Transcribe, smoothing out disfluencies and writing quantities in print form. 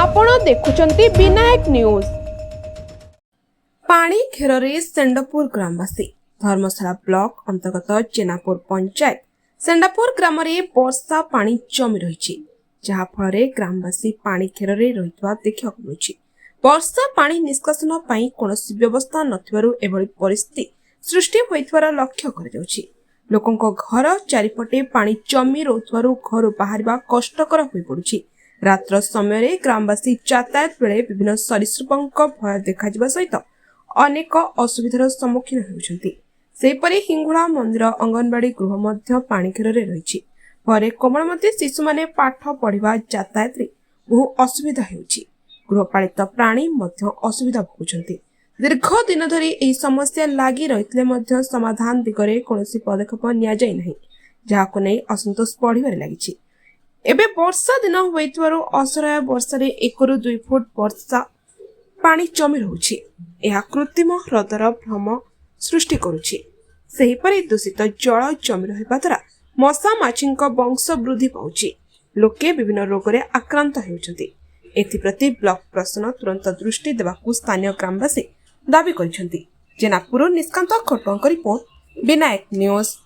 आपण देखुचंती विनायक न्यूज। पानी घेरे सेंडपुर ग्रामवासी धर्मशाला ब्लॉक अंतर्गत चेनापुर पंचायत सेंडापुर ग्राम रे वर्षा पानी जमी रही जहा फल ग्रामवासी पानी घेरे रही देखा मिलुछि। वर्षा पानी निष्कासन कौन व्यवस्था नथिबारु एभली परिस्थिति सृष्टि होइथवार लक्ष्य कर लोकों घर चारिपटे पानी जमी रोथवारु घर बाहरिबा कष्टकर होई पड़ुछि। रात्र समय ग्रामवासी यातायात बेले विभिन्न सरीसृपों भय देखा सहित अनेक असुविधार सम्मुखीन होउछन्ति। सेपरि हिंगुळा मंदिर अंगनवाड़ी गृह मध्य पानी घेरे रही पर कोमलमती शिशु माने पाठ पढ़िबा यातायात रे बहु असुविधा हेउछि। गृहपालित प्राणी मध्य असुविधा भोगुछन्ति। दीर्घ दिन धरी एही समस्या लागि रहितले मध्य समाधान दिगरे कोनोसी पदक्षेप निया जाय नाही, जाहाको नै असंतोष बढ़िबारे लागिछि। एबे वर्षा दिन होइतवारो असहाय वर्षारे 1 ରୁ 2 फुट वर्षा पानी जमी रहुछि। एहा कृत्रिम ह्रदर भ्रम सृष्टि करुछि। सेहिपरि दूषित जल जमी रहिबा द्वारा मशा माछीक वंश वृद्धि पाउछि। लोके विभिन्न रोगरे आक्रांत हेउछन्ति। एथिप्रति ब्लॉक प्रशासन तुरंत दृष्टि देबाकू स्थानीय ग्रामवासी दाबी करिसन्ति। जेनापुर निष्कांत खटुआंक रिपोर्ट विनायक न्यूज।